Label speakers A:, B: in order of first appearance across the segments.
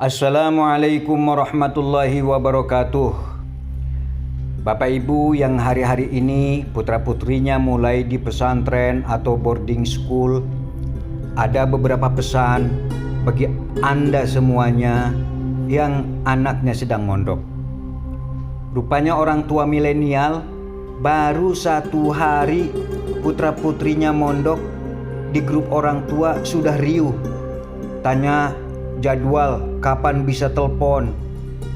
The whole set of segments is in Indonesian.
A: Assalamualaikum warahmatullahi wabarakatuh. Bapak Ibu yang hari-hari ini putra-putrinya mulai di pesantren atau boarding school, ada beberapa pesan bagi Anda semuanya yang anaknya sedang mondok. Rupanya orang tua milenial baru 1 hari putra-putrinya mondok, di grup orang tua sudah riuh tanya jadwal, kapan bisa telepon,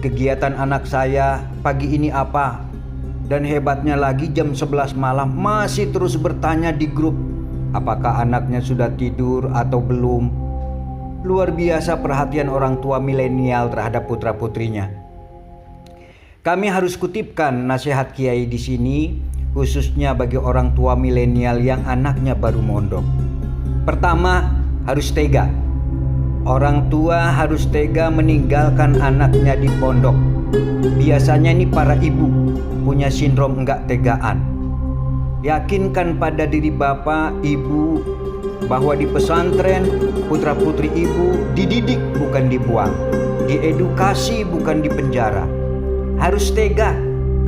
A: kegiatan anak saya pagi ini apa. Dan hebatnya lagi jam 11 malam masih terus bertanya di grup, apakah anaknya sudah tidur atau belum. Luar biasa perhatian orang tua milenial terhadap putra-putrinya. Kami harus kutipkan nasihat kiai di sini, khususnya bagi orang tua milenial yang anaknya baru mondok. Pertama, harus tega. Orang tua harus tega meninggalkan anaknya di pondok. Biasanya ini para ibu punya sindrom enggak tegaan. Yakinkan pada diri bapak, ibu bahwa di pesantren putra-putri ibu dididik bukan dibuang, diedukasi bukan dipenjara. Harus tega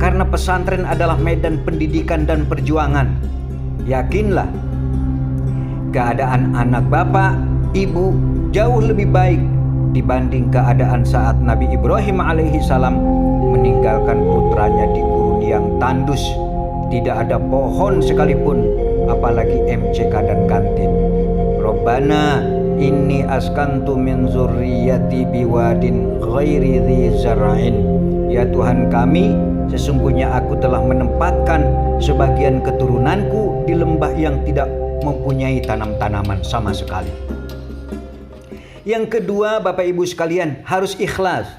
A: karena pesantren adalah medan pendidikan dan perjuangan. Yakinlah keadaan anak bapak, ibu jauh lebih baik dibanding keadaan saat Nabi Ibrahim alaihissalam meninggalkan putranya di gurun yang tandus, tidak ada pohon sekalipun, apalagi MCK dan kantin. Rabbana inni askantu min zurriyyati biwadin ghairi dzi zar'in. Ya Tuhan kami, sesungguhnya aku telah menempatkan sebagian keturunanku di lembah yang tidak mempunyai tanam-tanaman sama sekali. Yang kedua, Bapak Ibu sekalian, harus ikhlas.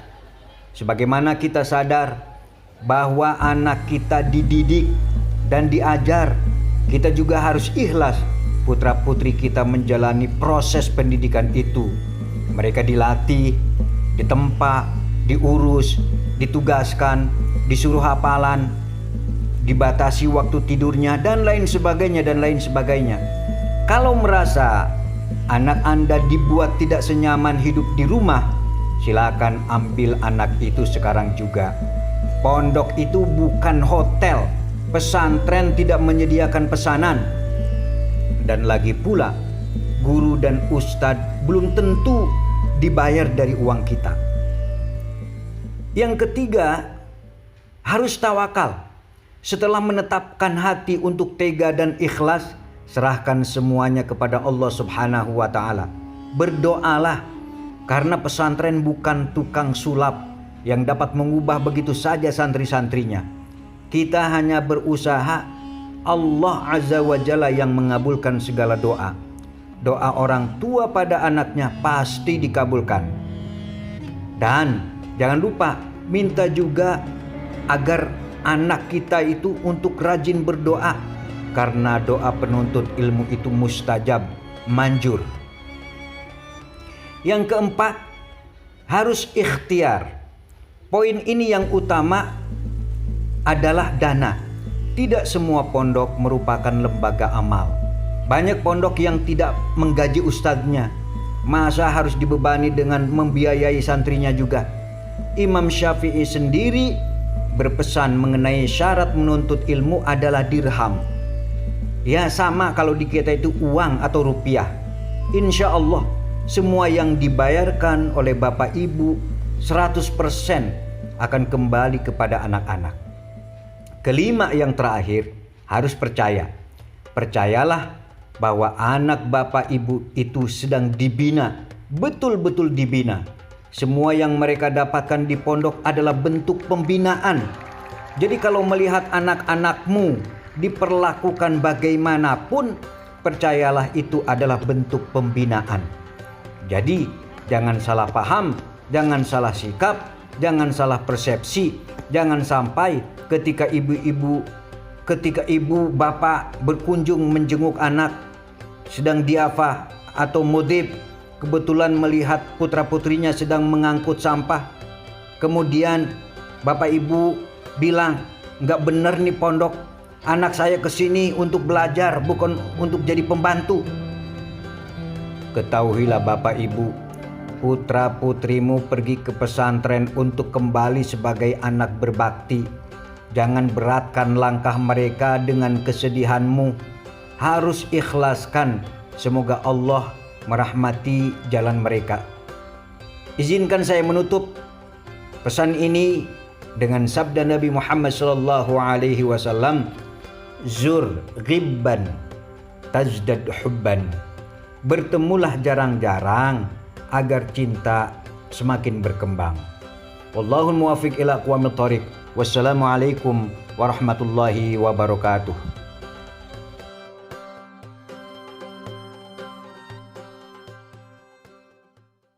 A: Sebagaimana kita sadar bahwa anak kita dididik dan diajar, kita juga harus ikhlas putra-putri kita menjalani proses pendidikan itu. Mereka dilatih, ditempa, diurus, ditugaskan, disuruh hafalan, dibatasi waktu tidurnya, dan lain sebagainya dan lain sebagainya. Kalau merasa anak Anda dibuat tidak senyaman hidup di rumah, silakan ambil anak itu sekarang juga. Pondok itu bukan hotel, pesantren tidak menyediakan pesanan. Dan lagi pula, guru dan ustadz belum tentu dibayar dari uang kita. Yang ketiga, harus tawakal. Setelah menetapkan hati untuk tega dan ikhlas, serahkan semuanya kepada Allah Subhanahu wa Ta'ala. Berdoalah, karena pesantren bukan tukang sulap yang dapat mengubah begitu saja santri-santrinya. Kita hanya berusaha, Allah Azza wa Jalla yang mengabulkan segala doa. Doa orang tua pada anaknya pasti dikabulkan. Dan jangan lupa, minta juga agar anak kita itu untuk rajin berdoa, karena doa penuntut ilmu itu mustajab, manjur. Yang keempat, harus ikhtiar. Poin ini yang utama adalah dana. Tidak semua pondok merupakan lembaga amal. Banyak pondok yang tidak menggaji ustadznya. Masa harus dibebani dengan membiayai santrinya juga? Imam Syafi'i sendiri berpesan mengenai syarat menuntut ilmu adalah dirham. Ya sama kalau di kita itu uang atau rupiah. Insya Allah semua yang dibayarkan oleh Bapak Ibu 100% akan kembali kepada anak-anak. Kelima yang terakhir, harus percaya. Percayalah bahwa anak Bapak Ibu itu sedang dibina, betul-betul dibina. Semua yang mereka dapatkan di pondok adalah bentuk pembinaan. Jadi kalau melihat anak-anakmu diperlakukan bagaimanapun, percayalah itu adalah bentuk pembinaan. Jadi jangan salah paham, jangan salah sikap, jangan salah persepsi. Jangan sampai ketika ibu bapak berkunjung menjenguk anak sedang diafah atau mudib, kebetulan melihat putra-putrinya sedang mengangkut sampah, kemudian bapak ibu bilang, nggak bener nih pondok, anak saya kesini untuk belajar bukan untuk jadi pembantu. Ketahuilah bapak ibu, putra-putrimu pergi ke pesantren untuk kembali sebagai anak berbakti. Jangan beratkan langkah mereka dengan kesedihanmu. Harus ikhlaskan. Semoga Allah merahmati jalan mereka. Izinkan saya menutup pesan ini dengan sabda Nabi Muhammad SAW, zur ghibban tazdad hubban. Bertemulah jarang-jarang agar cinta semakin berkembang. Wallahul muwaffiq ila aqwamit thoriq. Wassalamualaikum warahmatullahi wabarakatuh.